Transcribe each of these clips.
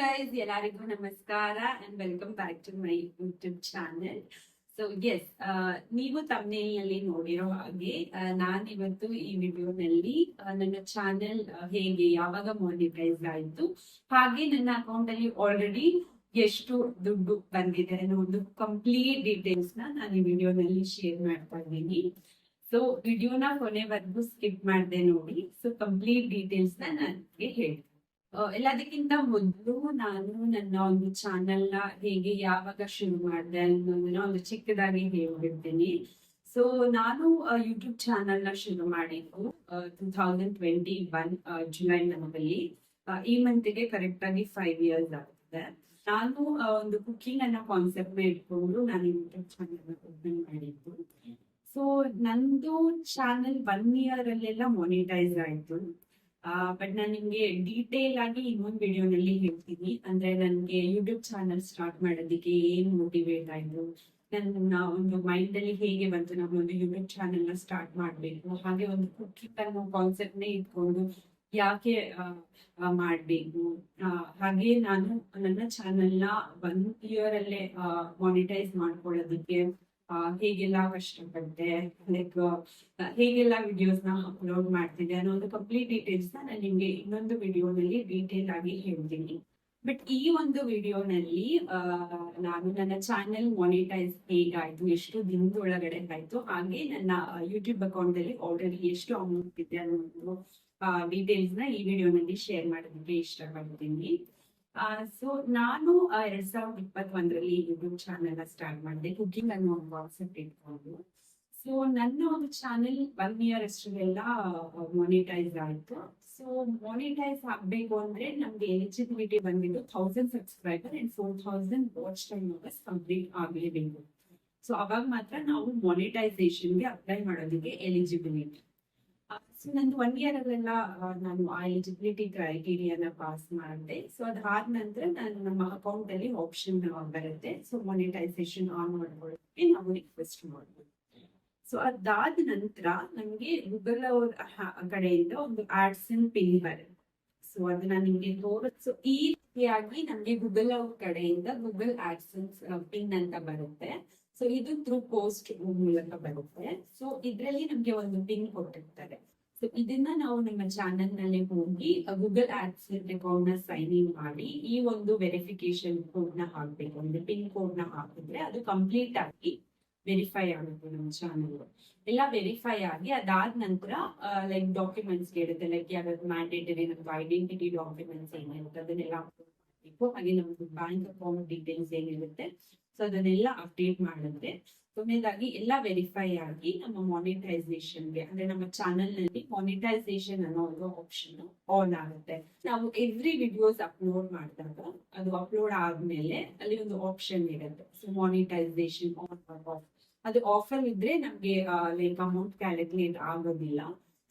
Guys, ಎಲ್ಲರಿಗೂ ನಮಸ್ಕಾರ and welcome back to my YouTube channel. So yes, ನೀವು ತಮ್ಮನೇಲಿನಲ್ಲಿ ನೋಡಿರೋ ಹಾಗೆ ನಾನಿವತ್ತು ಈ ವಿಡಿಯೋನಲ್ಲಿ ನನ್ನ ಚಾನೆಲ್ ಹೇಗೆ ಯಾವಾಗ ಮಾನಿಟೈಸ್ ಆಯಿತು, ಹಾಗೆ ನನ್ನ ಅಕೌಂಟ್ ಅಲ್ಲಿ ಆಲ್ರೆಡಿ ಎಷ್ಟು ದುಡ್ಡು ಬಂದಿದೆ ಅನ್ನೋ ಒಂದು ಕಂಪ್ಲೀಟ್ ಡೀಟೇಲ್ಸ್ ನಾನು ಈ ವಿಡಿಯೋನಲ್ಲಿ ಶೇರ್ ಮಾಡ್ತಾ ಇದ್ದೀನಿ. ಸೊ ವಿಡಿಯೋನ ಕೊನೆವರೆಗೂ ಸ್ಕಿಪ್ ಮಾಡದೆ ನೋಡಿ. ಸೊ ಕಂಪ್ಲೀಟ್ ಡೀಟೇಲ್ಸ್ ನನಗೆ ಹೇಳಿ. ಎಲ್ಲದಕ್ಕಿಂತ ಮೊದಲು ನಾನು ನನ್ನ ಒಂದು ಚಾನೆಲ್ ನ ಹೇಗೆ ಯಾವಾಗ ಶುರು ಮಾಡಿದೆ ಅನ್ನೋದನ್ನ ಒಂದು ಚಿಕ್ಕದಾಗಿ ಹೇಳ್ಬಿಡ್ತೀನಿ. ಸೊ ನಾನು ಯೂಟ್ಯೂಬ್ ಚಾನೆಲ್ ನ ಶುರು ಮಾಡಿದ್ದು 2021 ಜುಲೈ ಮಂತಲ್ಲಿ. ಈ ಮಂತ್ಗೆ ಕರೆಕ್ಟ್ ಆಗಿ 5 years ಆಗ್ತದೆ. ನಾನು ಒಂದು ಕುಕಿಂಗ್ ಅನ್ನೋ ಕಾನ್ಸೆಪ್ಟ್ ನ ಇಟ್ಕೊಂಡು ನಾನು ಯೂಟ್ಯೂಬ್ ಚಾನೆಲ್ ಓಪನ್ ಮಾಡಿದ್ದು. ಸೊ ನಂದು ಚಾನೆಲ್ 1 year ಅಲ್ಲೆಲ್ಲ ಮಾನಿಟೈಸ್ ಆಯ್ತು. ಬಟ್ ನಾನು ನಿಮ್ಗೆ ಡೀಟೇಲ್ ಆಗಿ ಇನ್ನೊಂದು ವಿಡಿಯೋನಲ್ಲಿ ಹೇಳ್ತೀನಿ. ಅಂದ್ರೆ ನನ್ಗೆ ಯೂಟ್ಯೂಬ್ ಚಾನಲ್ ಸ್ಟಾರ್ಟ್ ಮಾಡೋದಕ್ಕೆ ಏನ್ ಮೋಟಿವೇಟ್ ಆಯ್ತು, ನನ್ನ ಒಂದು ಮೈಂಡ್ ಅಲ್ಲಿ ಹೇಗೆ ಬಂತು ನಾವು ಒಂದು ಯೂಟ್ಯೂಬ್ ಚಾನೆಲ್ ನ ಸ್ಟಾರ್ಟ್ ಮಾಡ್ಬೇಕು, ಹಾಗೆ ಒಂದು ಕುಕಿಂಗ್ ಅನ್ನೋ ಕಾನ್ಸೆಪ್ಟ್ ನೇ ಇಟ್ಕೊಂಡು ಯಾಕೆ ಮಾಡ್ಬೇಕು, ಹಾಗೆ ನಾನು ನನ್ನ ಚಾನೆಲ್ ನ 1 year ಅಲ್ಲೇ ಮಾನಿಟೈಸ್ ಮಾಡ್ಕೊಳ್ಳೋದಕ್ಕೆ ಹೇಗೆಲ್ಲ ಕಷ್ಟಪಟ್ಟೆ, ಲೈಕ್ ಹೇಗೆಲ್ಲ ವಿಡಿಯೋಸ್ ನ ಅಪ್ಲೋಡ್ ಮಾಡ್ತಿದ್ದೆ ಅನ್ನೋ ಒಂದು ಕಂಪ್ಲೀಟ್ ಡೀಟೇಲ್ಸ್ ನಾನು ನಿಮ್ಗೆ ಇನ್ನೊಂದು ವಿಡಿಯೋನಲ್ಲಿ ಡೀಟೇಲ್ ಆಗಿ ಹೇಳ್ತೀನಿ. ಬಟ್ ಈ ಒಂದು ವಿಡಿಯೋನಲ್ಲಿ ನಾನು ನನ್ನ ಚಾನೆಲ್ ಮಾನಿಟೈಸ್ ಹೇಗಾಯ್ತು, ಎಷ್ಟು ದಿನದೊಳಗಡೆ ಆಯ್ತು, ಹಾಗೆ ನನ್ನ ಯೂಟ್ಯೂಬ್ ಅಕೌಂಟ್ ಅಲ್ಲಿ ಆಲ್ರೆಡಿ ಎಷ್ಟು ಅಮೌಂಟ್ ಇದೆ ಅನ್ನೋ ಡೀಟೇಲ್ಸ್ ನ ಈ ವಿಡಿಯೋನಲ್ಲಿ ಶೇರ್ ಮಾಡೋದಕ್ಕೆ ಇಷ್ಟಪಡ್ತೀನಿ. ಸೊ ನಾನು 2021ರಲ್ಲಿ ಯೂಟ್ಯೂಬ್ ಚಾನೆಲ್ ಸ್ಟಾರ್ಟ್ ಮಾಡಿದೆ, ಕುಕಿಂಗ್ ಅನ್ನೋ ಒಂದು ಕಾನ್ಸೆಪ್ಟ್ ಇಟ್ಕೊಂಡು. ಸೊ ನನ್ನ ಒಂದು ಚಾನೆಲ್ 1 year ಅಷ್ಟೆಲ್ಲ ಮಾನಿಟೈಸ್ ಆಯ್ತು. ಸೊ ಮಾನಿಟೈಸ್ ಆಗ್ಬೇಕು ಅಂದ್ರೆ ನಮ್ಗೆ ಎಲಿಜಿಬಿಲಿಟಿ ಬಂದಿದ್ದು 1000 subscriber and 4000 watch time hours complete ಆಗಲೇಬೇಕು. ಸೊ ಅವಾಗ ಮಾತ್ರ ನಾವು ಮಾನಿಟೈಸೇಷನ್ಗೆ ಅಪ್ಲೈ ಮಾಡೋದಕ್ಕೆ ಎಲಿಜಿಬಿಲಿಟಿ. ಸೊ ನಂದು 1 year ಅಲ್ಲೆಲ್ಲ ನಾನು ಆ ಎಲಿಜಿಬಿಲಿಟಿ ಕ್ರೈಟೀರಿಯಾನ ಪಾಸ್ ಮಾಡಿದೆ. ಸೊ ಅದಾದ ನಂತರ ನಾನು ನಮ್ಮ ಅಕೌಂಟ್ ಅಲ್ಲಿ ಆಪ್ಷನ್ ಬರುತ್ತೆ. ಸೊ ಮಾನಿಟೈಸೇಷನ್ ಆನ್ ಮಾಡ್ಕೊಳ್ಳೋದಕ್ಕೆ ನಾವು ರಿಕ್ವೆಸ್ಟ್ ಮಾಡ್ಬೋದು. ಸೊ ಅದಾದ ನಂತರ ನಮ್ಗೆ ಗೂಗಲ್ ಅವ್ರ ಕಡೆಯಿಂದ ಒಂದು ಆಡ್ಸನ್ ಪಿನ್ ಬರುತ್ತೆ. ಸೊ ಅದನ್ನ ನಿಮ್ಗೆ ತೋರಿಸು ಈ ರೀತಿಯಾಗಿ ನಮ್ಗೆ ಗೂಗಲ್ ಅವ್ರ ಕಡೆಯಿಂದ ಗೂಗಲ್ ಆಡ್ಸನ್ಸ್ ಪಿನ್ ಅಂತ ಬರುತ್ತೆ. ಸೊ ಇದು ಥ್ರೂ ಪೋಸ್ಟ್ ಮೂಲಕ ಬರುತ್ತೆ. ಸೊ ಇದ್ರಲ್ಲಿ ನಮ್ಗೆ ಒಂದು ಪಿನ್ ಕೊಟ್ಟಿರ್ತಾರೆ. ಸೊ ಇದನ್ನ ನಾವು ನಮ್ಮ ಚಾನೆಲ್ ನಲ್ಲಿ ಹೋಗಿ ಗೂಗಲ್ ಆಡ್ಸೆನ್ಸ್ ಅಕೌಂಟ್ ನ ಸೈನ್ ಇನ್ ಮಾಡಿ ಈ ಒಂದು ವೆರಿಫಿಕೇಶನ್ ಕೋಡ್ ನ ಹಾಕ್ಬೇಕು. ಅಂದ್ರೆ ಪಿನ್ ಕೋಡ್ ನ ಹಾಕಿದ್ರೆ ಅದು ಕಂಪ್ಲೀಟ್ ಆಗಿ ವೆರಿಫೈ ಆಗುತ್ತೆ. ನಮ್ಮ ಚಾನೆಲ್ ಎಲ್ಲ ವೆರಿಫೈ ಆಗಿ ಅದಾದ ನಂತರ ಲೈಕ್ ಡಾಕ್ಯುಮೆಂಟ್ಸ್ ಕೇಳುತ್ತೆ, ಲೈಕ್ ಯಾವ್ದು ಮ್ಯಾಂಡೇಟರಿ ನಮ್ದು ಐಡೆಂಟಿಟಿ ಡಾಕ್ಯುಮೆಂಟ್ಸ್ ಏನಿರುತ್ತೆ ಅದನ್ನೆಲ್ಲ ಅಪ್ಲೋಡ್ ಮಾಡಬೇಕು. ಹಾಗೆ ನಮ್ದು ಬ್ಯಾಂಕ್ ಅಕೌಂಟ್ ಡೀಟೇಲ್ಸ್ ಏನಿರುತ್ತೆ ಸೊ ಅದನ್ನೆಲ್ಲ ಅಪ್ಡೇಟ್ ಮಾಡಿದ್ರೆ ಕೊನೆಯದಾಗಿ ಎಲ್ಲ ವೆರಿಫೈ ಆಗಿ ನಮ್ಮ ಮಾನಿಟೈಸೇಷನ್ಗೆ ಅಂದ್ರೆ ನಮ್ಮ ಚಾನೆಲ್ ನಲ್ಲಿ ಮಾನಿಟೈಸೇಷನ್ ಅನ್ನೋ ಒಂದು ಆಪ್ಷನ್ ಆನ್ ಆಗುತ್ತೆ. ನಾವು ಎವ್ರಿ ವಿಡಿಯೋಸ್ ಅಪ್ಲೋಡ್ ಮಾಡಿದಾಗ ಅದು ಅಪ್ಲೋಡ್ ಆದ್ಮೇಲೆ ಅಲ್ಲಿ ಒಂದು ಆಪ್ಷನ್ ಇರುತ್ತೆ. ಸೊ ಮಾನಿಟೈಸೇಷನ್ ಆನ್ ಆಫ್, ಅದು ಆಫರ್ ಇದ್ರೆ ನಮ್ಗೆ ಲೈಕ್ ಅಮೌಂಟ್ ಕ್ಯಾಲ್ಕುಲೇಟ್ ಆಗೋದಿಲ್ಲ.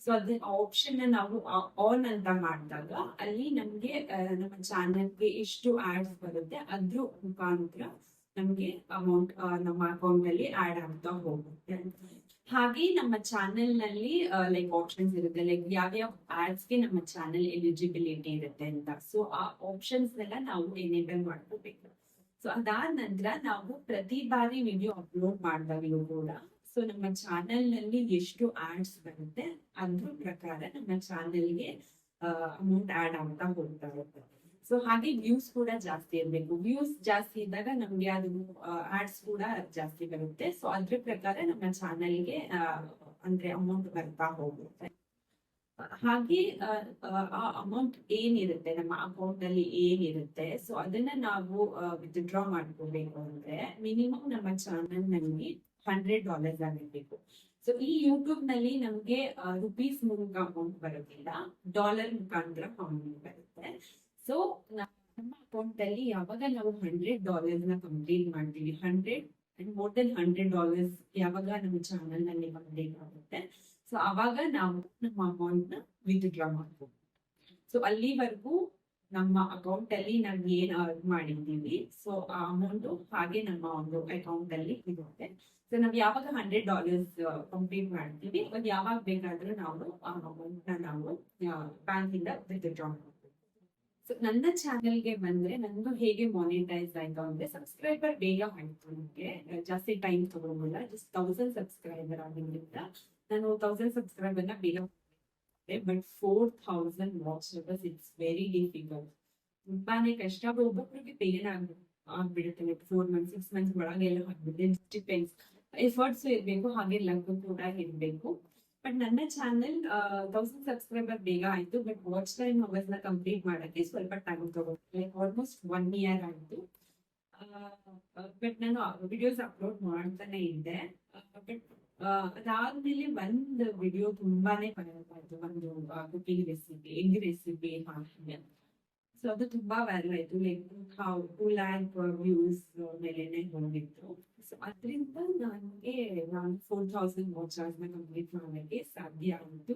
ಸೊ ಅದ ಆಪ್ಷನ್ ನಾವು ಆನ್ ಅಂತ ಮಾಡಿದಾಗ ಅಲ್ಲಿ ನಮ್ಗೆ ನಮ್ಮ ಚಾನೆಲ್ಗೆ ಎಷ್ಟು ಆಡ್ಸ್ ಬರುತ್ತೆ ಅದ್ರ ಮುಖಾಂತರ ನಮ್ಗೆ ಅಮೌಂಟ್ ನಮ್ಮ ಅಕೌಂಟ್ ಅಲ್ಲಿ ಆಡ್ ಆಗ್ತಾ ಹೋಗುತ್ತೆ. ಹಾಗೆ ನಮ್ಮ ಚಾನೆಲ್ ನಲ್ಲಿ ಲೈಕ್ ಆಪ್ಷನ್ಸ್ ಇರುತ್ತೆ, ಲೈಕ್ ಯಾವ್ಯಾವ ಆಡ್ಸ್ ಗೆ ನಮ್ಮ ಚಾನೆಲ್ ಎಲಿಜಿಬಿಲಿಟಿ ಇರುತ್ತೆ ಅಂತ. ಸೊ ಆ ಆಪ್ಷನ್ಸ್ ಎಲ್ಲ ನಾವು ಎನೇಬಲ್ ಮಾಡ್ಕೋಬೇಕು. ಸೊ ಅದಾದ ನಂತರ ನಾವು ಪ್ರತಿ ಬಾರಿ ವಿಡಿಯೋ ಅಪ್ಲೋಡ್ ಮಾಡಿದಾಗಲೂ ಕೂಡ ಸೊ ನಮ್ಮ ಚಾನೆಲ್ ನಲ್ಲಿ ಎಷ್ಟು ಆಡ್ಸ್ ಬರುತ್ತೆ ಅದ್ರ ಪ್ರಕಾರ ನಮ್ಮ ಚಾನೆಲ್ಗೆ ಅಮೌಂಟ್ ಆಡ್ ಆಗ್ತಾ ಹೋಗ್ತಾ ಇರುತ್ತೆ. ಸೊ ಹಾಗೆ ವ್ಯೂಸ್ ಕೂಡ ಜಾಸ್ತಿ ಇರಬೇಕು. ವ್ಯೂಸ್ ಜಾಸ್ತಿ ಇದ್ದಾಗ ನಮ್ಗೆ ಅದು ಆಡ್ಸ್ ಕೂಡ ಜಾಸ್ತಿ ಬರುತ್ತೆ. ಸೊ ಅದ್ರ ಪ್ರಕಾರ ನಮ್ಮ ಚಾನೆಲ್ಗೆ ಅಂದ್ರೆ ಅಮೌಂಟ್ ಬರ್ತಾ ಹೋಗುತ್ತೆ. ಹಾಗೆ ಆ ಅಮೌಂಟ್ ಏನಿರುತ್ತೆ ನಮ್ಮ ಅಕೌಂಟ್ ಅಲ್ಲಿ ಏನಿರುತ್ತೆ ಸೊ ಅದನ್ನ ನಾವು ವಿತ್ಡ್ರಾ ಮಾಡ್ಕೋಬೇಕು ಅಂದ್ರೆ ಮಿನಿಮಮ್ ನಮ್ಮ ಚಾನೆಲ್ ನಲ್ಲಿ $100 ಆಗಿರ್ಬೇಕು. ಸೊ ಈ ಯೂಟ್ಯೂಬ್ ನಲ್ಲಿ ನಮ್ಗೆ ರುಪೀಸ್ ಮೂಲಕ ಅಮೌಂಟ್ ಬರೋದಿಲ್ಲ, ಡಾಲರ್ ಮುಖಾಂತರ ಅಮೌಂಟ್ ಬರುತ್ತೆ. ಸೊ ನಮ್ಮ ಅಕೌಂಟ್ ಅಲ್ಲಿ ಯಾವಾಗ ನಾವು $100 ನ ಕಂಪ್ಲೀಟ್ ಮಾಡ್ತೀವಿ, 100 ಅಂಡ್ ಮೋರ್ ದೆನ್ $100 ಯಾವಾಗ ನಮ್ಮ ಚಾನೆಲ್ ನಲ್ಲಿ ಕಂಪ್ಲೀಟ್ ಆಗುತ್ತೆ ಸೊ ಅವಾಗ ನಾವು ನಮ್ಮ ಅಮೌಂಟ್ ನ ವಿತ್ಡ್ರಾ ಮಾಡ್ಬೋದು. ಸೊ ಅಲ್ಲಿವರೆಗೂ ನಮ್ಮ ಅಕೌಂಟ್ ಅಲ್ಲಿ ನಾವು ಏನ್ ಅರ್ನ್ ಮಾಡಿದ್ದೀವಿ ಸೊ ಆ ಅಮೌಂಟ್ ಹಾಗೆ ನಮ್ಮ ಒಂದು ಅಕೌಂಟ್ ಅಲ್ಲಿ ಇರುತ್ತೆ. ಸೊ ನಾವ್ ಯಾವಾಗ $100 ಕಂಪ್ಲೀಟ್ ಮಾಡ್ತೀವಿ ಅವಾಗ ಯಾವಾಗ ಬೇಕಾದ್ರೂ ನಾವು ಆ ಅಮೌಂಟ್ ನ ನಾವು ಬ್ಯಾಂಕ್ ಇಂದ ವಿತ್ಡ್ರಾ ಮಾಡ್ತೀವಿ. ಸೊ ನನ್ನ ಚಾನೆಲ್ಗೆ ಬಂದ್ರೆ ನಂದು ಹೇಗೆ ಮಾನಿಟೈಸ್ ಆಯ್ತು ಅಂದ್ರೆ ಸಬ್ಸ್ಕ್ರೈಬರ್ ಬೇಗ ಆಯ್ತು. ನನಗೆ ಜಾಸ್ತಿ ಟೈಮ್ ತಗೊಂಡಿಲ್ಲ, ಜಸ್ಟ್ 1000 ಸಬ್ಸ್ಕ್ರೈಬರ್ ಆಗಿದ್ದರಿಂದ ನಾನು 1000 ಸಬ್ಸ್ಕ್ರೈಬರ್ ನ ಬೇಗ, but 4000 watch it's very difficult. ತುಂಬಾನೇ ಕಷ್ಟ. ಒಬ್ಬೊಬ್ಬರಿಗೆ ಬೇಗ ಆಗ್ಬಿಡುತ್ತೆ. 4 ಮಂತ್ಸ್ 6 ಮಂತ್ಸ್ ಒಳಗೆಲ್ಲ ಆಗ್ಬಿಡುತ್ತೆ. ಡಿಪೆಂಡ್ಸ್, ಎಫರ್ಟ್ಸ್ ಇರ್ಬೇಕು, ಹಾಗೆ ಲಕ್ ಕೂಡ ಇರ್ಬೇಕು. ಬಟ್ ನನ್ನ ಚಾನೆಲ್ 1000 ಸಬ್ಸ್ಕ್ರೈಬರ್ ಬೇಗ ಆಯ್ತು, ಬಟ್ ವಾಚ್ ಟೈಮ್ ಅವರ್ಸ್ ನ ಕಂಪ್ಲೀಟ್ ಮಾಡಕ್ಕೆ ಸ್ವಲ್ಪ ಟೈಮ್ ತಗೊಂಡು, ಲೈಕ್ ಆಲ್ಮೋಸ್ಟ್ 1 ಇಯರ್ ಆಯ್ತು. ಬಟ್ ನಾನು ವಿಡಿಯೋಸ್ ಅಪ್ಲೋಡ್ ಮಾಡ್ತಾನೆ ಇದ್ದೆ. ಬಟ್ ಅದಾದ್ಮೇಲೆ ಒಂದು ವಿಡಿಯೋ ತುಂಬಾನೇ ವೈರಲ್ ಆಯ್ತು, ಒಂದು ಕುಕಿಂಗ್ ರೆಸಿಪಿ, ಎಗ್ ರೆಸಿಪಿ ಹಾಕಿದೆ. ಸೊ ಅದು ತುಂಬಾ ವೈರಲ್ ಆಯ್ತು, ಲೈಕ್ 2 lakh ವ್ಯೂಸ್ ಮೇಲೆನೆ ಹೋಗಿತ್ತು. ಸೊ ಅದರಿಂದ ನಾನು 4000 ವಾಚರ್ಸ್ ನ ಕಂಪ್ಲೀಟ್ ಮಾಡಲಿಕ್ಕೆ ಸಾಧ್ಯ ಆಯಿತು.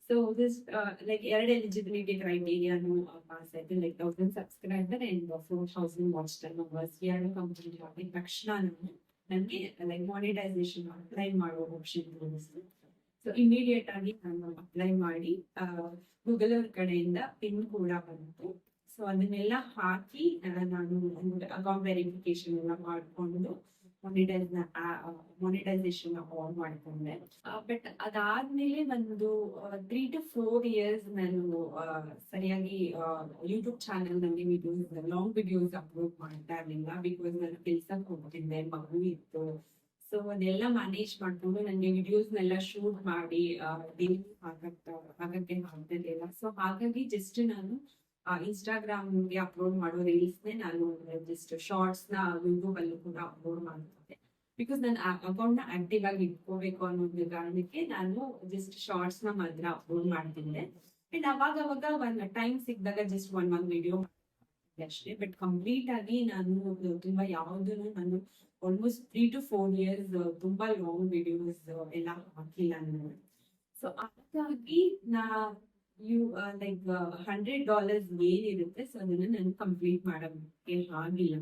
ಸೊ ದಿಸ್ ಲೈಕ್ 2 ಎಲಿಜಿಬಿಲಿಟಿ ಕ್ರೈಟೀರಿಯಾನು ಪಾಸ್ ಆಯ್ತು, like 1000 subscriber and 4000 watch time hours 2 complete ಆಗಿದ ತಕ್ಷಣ ನನಗೆ ಲೈಕ್ ಮಾನಿಟೈಸೇಷನ್ ಅಪ್ಲೈ ಮಾಡೋ ಆಪ್ಷನ್ ತೋರಿಸ್ತು. ಸೊ ಇಮಿಡಿಯೇಟ್ ಆಗಿ ನಾನು ಅಪ್ಲೈ ಮಾಡಿ ಗೂಗಲ್ ಅವ್ರ ಕಡೆಯಿಂದ ಪಿನ್ ಕೂಡ ಬಂತು. ಸೊ ಅದನ್ನೆಲ್ಲ ಹಾಕಿ ನಾನು ಅಕೌಂಟ್ ವೆರಿಫಿಕೇಶನ್ ಎಲ್ಲ ಮಾಡಿಕೊಂಡು ಮಾನಿಟೈಸೇಷನ್ ಆನ್ ಮಾಡ್ಕೊಂಡೆ. ಬಟ್ ಅದಾದ್ಮೇಲೆ ಒಂದು 3 to 4 years ನಾನು ಸರಿಯಾಗಿ ಯೂಟ್ಯೂಬ್ ಚಾನೆಲ್ ನಲ್ಲಿ ವಿಡಿಯೋಸ್, ಲಾಂಗ್ ವಿಡಿಯೋಸ್ ಅಪ್ಲೋಡ್ ಮಾಡ್ತಾ ಇರಲಿಲ್ಲ. ಬಿಕಾಸ್ ನಾನು ಕೆಲ್ಸಕ್ಕೆ ಹೋಗ್ತಿದ್ದೆ, ಮಗು ಇತ್ತು. ಸೊ ಅದೆಲ್ಲ ಮ್ಯಾನೇಜ್ ಮಾಡ್ಕೊಂಡು ನನಗೆ ವಿಡಿಯೋಸ್ನೆಲ್ಲ ಶೂಟ್ ಮಾಡಿ ಡೈಲಿ ಹಾಕಕ್ಕೆ ಆಗ್ತಿರ್ಲಿಲ್ಲ. ಸೊ ಹಾಗಾಗಿ ಜಸ್ಟ್ ನಾನು ಇನ್ಸ್ಟಾಗ್ರಾಮ್ಗೆ ಅಪ್ಲೋಡ್ ಮಾಡೋ ರೀಲ್ಸ್ನೇ ನಾನು ಜಸ್ಟ್ ಶಾರ್ಟ್ಸ್ ನ ಯೂಟ್ಯೂಬ್ ಅಲ್ಲೂ ಕೂಡ ಅಪ್ಲೋಡ್ ಮಾಡ್ತಿದ್ದೆ. ಬಿಕಾಸ್ ನನ್ನ ಅಕೌಂಟ್ ನ ಆಕ್ಟಿವ್ ಆಗಿ ಇಟ್ಕೋಬೇಕು ಅನ್ನೋದು ಕಾರಣಕ್ಕೆ ನಾನು ಜಸ್ಟ್ ಶಾರ್ಟ್ಸ್ ನ ಮಾತ್ರ ಅಪ್ಲೋಡ್ ಮಾಡ್ತಿದ್ದೆ. ಅಂಡ್ ಅವಾಗ ಒಂದು ಟೈಮ್ ಸಿಕ್ಕಿದಾಗ ಜಸ್ಟ್ ಒಂದ್ ವಿಡಿಯೋ ಅಷ್ಟೇ. ಬಟ್ ಕಂಪ್ಲೀಟ್ ಆಗಿ ನಾನು ತುಂಬಾ ಯಾವುದನ್ನು ನಾನು ಆಲ್ಮೋಸ್ಟ್ 3 to 4 years ತುಂಬಾ ಲಾಂಗ್ ವಿಡಿಯೋಸ್ ಎಲ್ಲ ಹಾಕಿಲ್ಲ ನಾನು. ಸೊ ಹಾಗಾಗಿ ಲೈಕ್ $100 ಏನಿರುತ್ತೆ, ಸೊ ಅದನ್ನ ನಾನು ಕಂಪ್ಲೀಟ್ ಮಾಡೋಕ್ಕೆ ಆಗಿಲ್ಲ.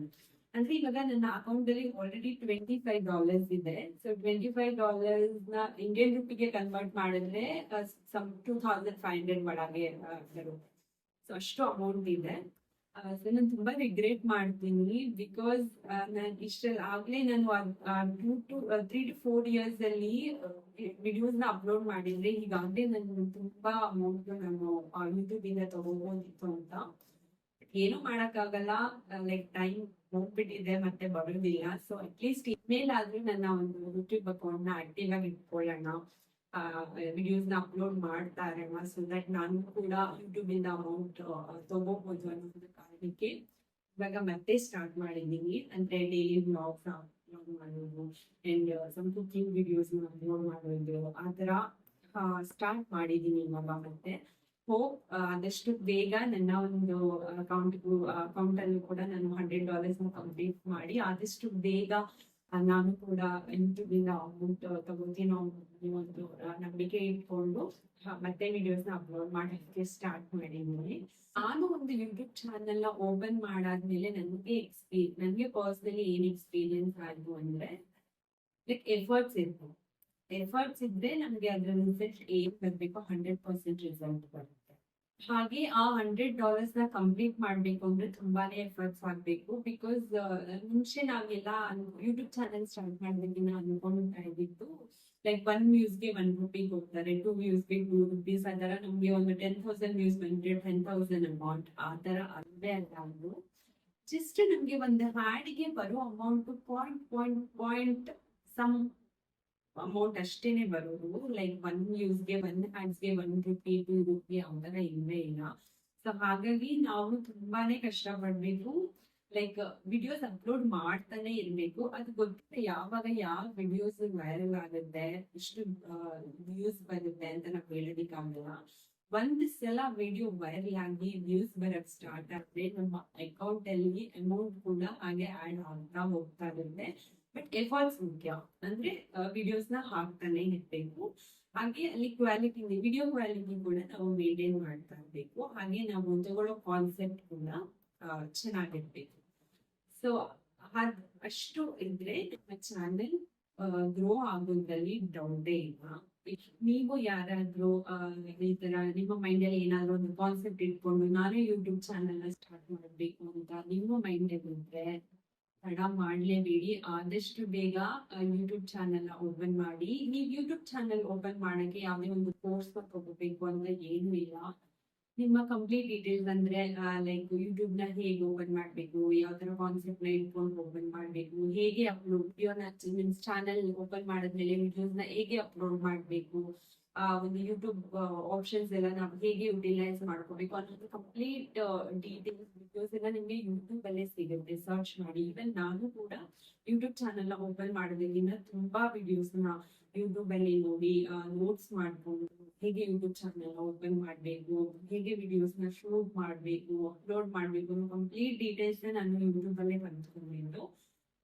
ಅಂದ್ರೆ ಇವಾಗ ನನ್ನ ಅಕೌಂಟ್ ಅಲ್ಲಿ ಆಲ್ರೆಡಿ $25 ಇದೆ. ಸೊ $25 ನ ಇಂಡಿಯನ್ ರುಪಿಗೆ ಕನ್ವರ್ಟ್ ಮಾಡಿದ್ರೆ 2500 ಒಳಗೆ ಬರುತ್ತೆ. ಸೊ ಅಷ್ಟು ಅಮೌಂಟ್ ಇದೆ. ಸೊ ನಾನು ತುಂಬಾ ರಿಗ್ರೆಟ್ ಮಾಡ್ತೀನಿ. ಬಿಕಾಸ್ ನಾನು ಆಗ್ಲೇ ನಾನು 3 to 4 years ಅಲ್ಲಿ ವಿಡಿಯೋಸ್ ನ ಅಪ್ಲೋಡ್ ಮಾಡಿದ್ರೆ ಈಗಾಗಲೇ ನಾನು ತುಂಬಾ ಅಮೌಂಟ್ ನಾನು ಯೂಟ್ಯೂಬ್ ಇಂದ ತಗೋಬೋದಿತ್ತು ಅಂತ. ಏನು ಮಾಡಕ್ಕಾಗಲ್ಲ, ಲೈಕ್ ಟೈಮ್ ಹೋಗ್ಬಿಟ್ಟಿದೆ, ಮತ್ತೆ ಬರೋದಿಲ್ಲ. ಸೊ ಅಟ್ಲೀಸ್ಟ್ ಇಮೇಲ್ ಆದ್ರೂ ನನ್ನ ಒಂದು ಯೂಟ್ಯೂಬ್ ಅಕೌಂಟ್ ನ ಆಕ್ಟಿವ್ ಆಗಿ ಇಟ್ಕೊಳ್ಳೋಣ, ವಿಡಿಯೋಸ್ ನ ಅಪ್ಲೋಡ್ ಮಾಡ್ತಾ ಇರೋಣ. ಸೊ ದಟ್ ನಾನು ಕೂಡ ಯೂಟ್ಯೂಬ್ ಇಂದ ಅಮೌಂಟ್ ತಗೋಬಹುದು ಅನ್ನೋದು ಕಾರಣಕ್ಕೆ ಇವಾಗ ಮತ್ತೆ ಸ್ಟಾರ್ಟ್ ಮಾಡಿದೀನಿ. ಅಂದ್ರೆ ಡೈಲಿ ಬ್ಲಾಗ್ಸ್ ಅಪ್ಲೋಡ್ ಮಾಡೋದು and some cooking videos upload ಮಾಡೋದು, ಆ ತರ ಸ್ಟಾರ್ಟ್ ಮಾಡಿದೀನಿ ಇವಾಗ. ಮತ್ತೆ ಹೋಪ್ ಆದಷ್ಟು ಬೇಗ ನನ್ನ ಒಂದು ಅಕೌಂಟ್ ಅಲ್ಲೂ ಕೂಡ ನಾನು $100 ಕಂಪ್ಲೀಟ್ ಮಾಡಿ ಆದಷ್ಟು ಬೇಗ ನಾನು ಕೂಡ ಯೂಟ್ಯೂಬ್ ಇಂದ ಅಮೌಂಟ್ ತಗೋತೀನಿ ಅನ್ನೋ ಒಂದು ನಂಬಿಕೆ ಇಟ್ಕೊಂಡು ಮತ್ತೆ ವಿಡಿಯೋಸ್ ನ ಅಪ್ಲೋಡ್ ಮಾಡೋದಕ್ಕೆ ಸ್ಟಾರ್ಟ್ ಮಾಡಿದ್ದೀನಿ. ನಾನು ಒಂದು ಯೂಟ್ಯೂಬ್ ಚಾನೆಲ್ ನ ಓಪನ್ ಮಾಡಾದ್ಮೇಲೆ ನನಗೆ ಪರ್ಸನಲಿ ಏನ್ ಎಕ್ಸ್ಪೀರಿಯನ್ಸ್ ಆಯ್ತು ಅಂದ್ರೆ, ಲೈಕ್ ಎಫರ್ಟ್ಸ್ ಇದ್ರೆ ನಮ್ಗೆ ಅದ್ರ ರಿಸಲ್ಟ್ ಏನ್ ಬರ್ಬೇಕು 100% ರಿಸಲ್ಟ್ ಬರುತ್ತೆ. ಹಾಗೆ ಆ $100 ನ ಕಂಪ್ಲೀಟ್ ಮಾಡ್ಬೇಕು ಅಂದ್ರೆ ತುಂಬಾನೇ ಎಫರ್ಟ್ಸ್ ಆಗ್ಬೇಕು. ಬಿಕಾಸ್ ಮುಂಚೆ ನಾವೆಲ್ಲ ಯೂಟ್ಯೂಬ್ ಚಾನೆಲ್ ಸ್ಟಾರ್ಟ್ ಮಾಡಿದಾಗ ನಾವು ಅನ್ಕೊಂಡ್ತಾ ಇದ್ದಿದ್ದು ಲೈಕ್ 1 ವ್ಯೂಸ್ಗೆ ₹1 ಹೋಗ್ತಾರೆ, 2 ವ್ಯೂಸ್ಗೆ ₹2. ಆ ತರ ನಮ್ಗೆ ಒಂದು 10,000 ವ್ಯೂಸ್ ಬಂದ್ರೆ 10,000 ಅಮೌಂಟ್, ಆ ತರ ಅಲ್ಲೇ ಅಲ್ಲ. ಜಸ್ಟ್ ನಮ್ಗೆ ಒಂದು ಹಾಡಿಗೆ ಬರೋ ಅಮೌಂಟ್ ಪಾಯಿಂಟ್ ಸಮ್ ಅಮೌಂಟ್ ಅಷ್ಟೇನೆ ಬರೋದು. ಲೈಕ್ 1 ವ್ಯೂಸ್ಗೆ 1 ಆಡ್ಸ್ಗೆ ₹1 ₹2 ಆ ತರ ಇಲ್ಲೇ ಇಲ್ಲ. ಸೊ ಹಾಗಾಗಿ ನಾವು ತುಂಬಾನೇ ಕಷ್ಟ ಪಡ್ಬೇಕು. ಲೈಕ್ ವಿಡಿಯೋಸ್ ಅಪ್ಲೋಡ್ ಮಾಡ್ತಾನೆ ಇರ್ಬೇಕು. ಅದು ಗೊತ್ತಿಲ್ಲ ಯಾವಾಗ ಯಾವ ವಿಡಿಯೋಸ್ ವೈರಲ್ ಆಗುತ್ತೆ, ಎಷ್ಟು ವ್ಯೂಸ್ ಬರುತ್ತೆ ಅಂತ ನಾವು ಹೇಳೋದಿಕ್ಕಾಗಲ್ಲ. ಒಂದ್ ಸಲ ವಿಡಿಯೋ ವೈರಲ್ ಆಗಿ ವ್ಯೂಸ್ ಬರಕ್ ಸ್ಟಾರ್ಟ್ ಆದ್ರೆ ನಮ್ಮ ಅಕೌಂಟ್ ಅಲ್ಲಿ ಅಮೌಂಟ್ ಕೂಡ ಹಾಗೆ ಆಡ್ ಆಗ್ತಾ ಹೋಗ್ತಾ ಇರುತ್ತೆ. ಬಟ್ ಎಫರ್ಟ್ಸ್ ಮುಖ್ಯ. ಅಂದ್ರೆ ವಿಡಿಯೋಸ್ ನ ಹಾಕ್ತಾನೆ ಇರ್ಬೇಕು. ಹಾಗೆ ಅಲ್ಲಿ ವಿಡಿಯೋ ಕ್ವಾಲಿಟಿ ಕೂಡ ನಾವು ಮೇಂಟೈನ್ ಮಾಡ್ತಾ ಇರ್ಬೇಕು. ಹಾಗೆ ನಾವು ತಗೊಳ್ಳೋ ಕಾನ್ಸೆಪ್ಟ್ ಕೂಡ ಚೆನ್ನಾಗಿರ್ಬೇಕು. ಸೊ ಅಷ್ಟು ಇದ್ರೆ ನಮ್ಮ ಚಾನೆಲ್ ಗ್ರೋ ಆಗೋದ್ರಲ್ಲಿ ಡೌಟೇ ಇಲ್ಲ. ನೀವು ಯಾರಾದ್ರೂ ಈ ತರ ನಿಮ್ಮ ಮೈಂಡ್ ಅಲ್ಲಿ ಏನಾದ್ರು ಒಂದು ಕಾನ್ಸೆಪ್ಟ್ ಇಟ್ಕೊಂಡು ನಾನು ಯೂಟ್ಯೂಬ್ ಚಾನೆಲ್ ಸ್ಟಾರ್ಟ್ ಮಾಡ್ಬೇಕು ಅಂತ ನಿಮ್ಮ ಮೈಂಡ್ ಇದ್ರೆ ತಡ ಮಾಡ್ಲೇಬೇಡಿ. ಆದಷ್ಟು ಬೇಗ ಯೂಟ್ಯೂಬ್ ಚಾನೆಲ್ ಓಪನ್ ಮಾಡಿ. ನೀವು ಯೂಟ್ಯೂಬ್ ಚಾನೆಲ್ ಓಪನ್ ಮಾಡಕ್ಕೆ ಯಾವುದೇ ಒಂದು ಕೋರ್ಸ್ ತಗೋಬೇಕು ಅಂದ್ರೆ ಏನು ಇಲ್ಲ. ನಿಮ್ಮ ಕಂಪ್ಲೀಟ್ ಡೀಟೇಲ್ಸ್ ಅಂದ್ರೆ ಲೈಕ್ ಯೂಟ್ಯೂಬ್ ನ ಹೇಗೆ ಓಪನ್ ಮಾಡ್ಬೇಕು, ಯಾವ ತರ ಕಾನ್ಸೆಪ್ಟ್ ನ ಇಟ್ಕೊಂಡು ಓಪನ್ ಮಾಡ್ಬೇಕು, ಹೇಗೆ ಅಪ್ಲೋಡ್ ವಿಡಿಯೋನ ಮೀನ್ಸ್ ಚಾನೆಲ್ ಓಪನ್ ಮಾಡಿದ್ಮೇಲೆ ವಿಡಿಯೋಸ್ ನ ಹೇಗೆ ಅಪ್ಲೋಡ್ ಮಾಡ್ಬೇಕು, ಒಂದು ಯೂಟ್ಯೂಬ್ ಆಪ್ಷನ್ಸ್ ಎಲ್ಲ ನಾವು ಹೇಗೆ ಯುಟಿಲೈಸ್ ಮಾಡ್ಕೋಬೇಕು ಅನ್ನೋದು ಕಂಪ್ಲೀಟ್ ಡೀಟೇಲ್ಸ್ ವಿಡಿಯೋಸ್ ಎಲ್ಲ ನಿಮ್ಗೆ ಯೂಟ್ಯೂಬ್ ಅಲ್ಲೇ ಸಿಗುತ್ತೆ. ಸರ್ಚ್ ಮಾಡಿ. ಈವನ್ ನಾನು ಕೂಡ ಯೂಟ್ಯೂಬ್ ಚಾನೆಲ್ ನ ಓಪನ್ ಮಾಡೋದ್ರಿಂದ ತುಂಬಾ ವಿಡಿಯೋಸ್ ನ ಯೂಟ್ಯೂಬ್ ಅಲ್ಲಿ ನೋಡಿ ನೋಟ್ಸ್ ಮಾಡ್ಕೊಂಡು ಹೇಗೆ ಯೂಟ್ಯೂಬ್ ಚಾನೆಲ್ ಓಪನ್ ಮಾಡ್ಬೇಕು, ಹೇಗೆ ವಿಡಿಯೋಸ್ ನ ಶೂಟ್ ಮಾಡ್ಬೇಕು, ಅಪ್ಲೋಡ್ ಮಾಡ್ಬೇಕು ಕಂಪ್ಲೀಟ್ ಡೀಟೇಲ್ಸ್ ನಾನು ಯೂಟ್ಯೂಬ್ ಅಲ್ಲೇ ಕಲ್ತ್ಕೊಂಡಿದ್ದು.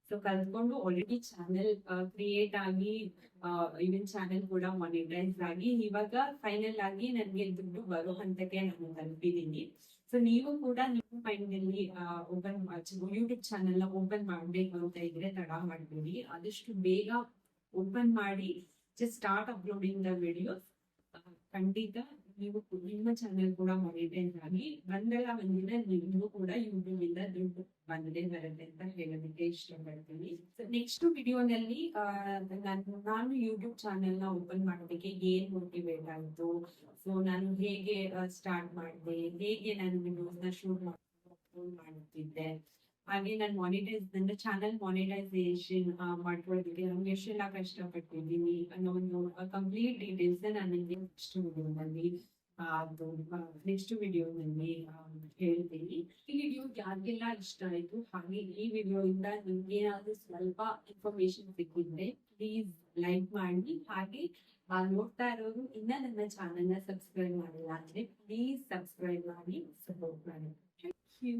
ಸೊ ಕಲ್ತ್ಕೊಂಡು ಆಲ್ರೆಡಿ ಚಾನೆಲ್ ಕ್ರಿಯೇಟ್ ಆಗಿ ಈವನ್ ಚಾನೆಲ್ ಕೂಡ ಮಾನಿಟೈಸ್ ಆಗಿ ಇವಾಗ ಫೈನಲ್ ಆಗಿ ನನಗೆ ದುಡ್ಡು ಬರೋ ಹಂತಕ್ಕೆ ನಾನು ತಲುಪಿದ್ದೀನಿ. ಸೊ ನೀವು ಕೂಡ ನಿಮ್ಮ ಮೈಂಡ್ ಅಲ್ಲಿ ಓಪನ್ ಯೂಟ್ಯೂಬ್ ಚಾನೆಲ್ ನ ಓಪನ್ ಮಾಡ್ಬೇಕು ಅಂತ ಇದ್ರೆ ತಡ ಮಾಡ್ಬೇಡಿ. ಆದಷ್ಟು ಬೇಗ ಓಪನ್ ಮಾಡಿ just start uploading the videos. ಖಂಡಿತ ನೀವು ನಿಮ್ಮ ಚಾನೆಲ್ ಕೂಡ ಮಾನಿಟೈಸ್ ಆಗಿ ಬಂದೆಲ್ಲ ಬಂದಿನ ನಿಮಗೂ ಕೂಡ ಯೂಟ್ಯೂಬ್ ಇಂದ ದುಡ್ಡು ಬಂದೇ ಬರುತ್ತೆ ಅಂತ ಹೇಳೋದಕ್ಕೆ ಇಷ್ಟಪಡ್ತೀನಿ. ನೆಕ್ಸ್ಟ್ ವಿಡಿಯೋನಲ್ಲಿ ನಾನು ಯೂಟ್ಯೂಬ್ ಚಾನೆಲ್ ನ ಓಪನ್ ಮಾಡೋದಕ್ಕೆ ಏನ್ ಮೋಟಿವೇಟ್ ಆಯ್ತು, ಸೊ ನಾನು ಹೇಗೆ ಸ್ಟಾರ್ಟ್ ಮಾಡಿದೆ, ಹೇಗೆ ನಾನು ವಿಡಿಯೋಸ್ ನ ಶೂಟ್ ಮಾಡ್ತಿದ್ದೆ, ಹಾಗೆ ನಾನು ನನ್ನ ಚಾನೆಲ್ ಮಾನಿಟೈಸೇಷನ್ ಮಾಡ್ಕೊಳ್ಳೋದಕ್ಕೆ ನಮ್ಗೆ ಎಷ್ಟೆಲ್ಲ ಕಷ್ಟಪಟ್ಟಿದ್ದೀನಿ ಅನ್ನೋ ಒಂದು ಕಂಪ್ಲೀಟ್ ಡೀಟೇಲ್ಸ್ ನಾನು ನೆಕ್ಸ್ಟ್ ವಿಡಿಯೋನಲ್ಲಿ ಹೇಳ್ತೀನಿ. ಈ ವಿಡಿಯೋ ಯಾರಿಗೆಲ್ಲ ಇಷ್ಟ ಆಯ್ತು, ಹಾಗೆ ಈ ವಿಡಿಯೋ ಇಂದ ನಿಮ್ಗೆ ಏನಾದ್ರು ಸ್ವಲ್ಪ ಇನ್ಫಾರ್ಮೇಶನ್ ಸಿಕ್ಕಿದ್ರೆ ಪ್ಲೀಸ್ ಲೈಕ್ ಮಾಡಿ. ಹಾಗೆ ನೋಡ್ತಾ ಇರೋರು ಇನ್ನ ನನ್ನ ಚಾನೆಲ್ ನ ಸಬ್ಸ್ಕ್ರೈಬ್ ಮಾಡಿಲ್ಲ ಅಂದ್ರೆ ಪ್ಲೀಸ್ ಸಬ್ಸ್ಕ್ರೈಬ್ ಮಾಡಿ, ಸಪೋರ್ಟ್ ಮಾಡಿ. Thank you.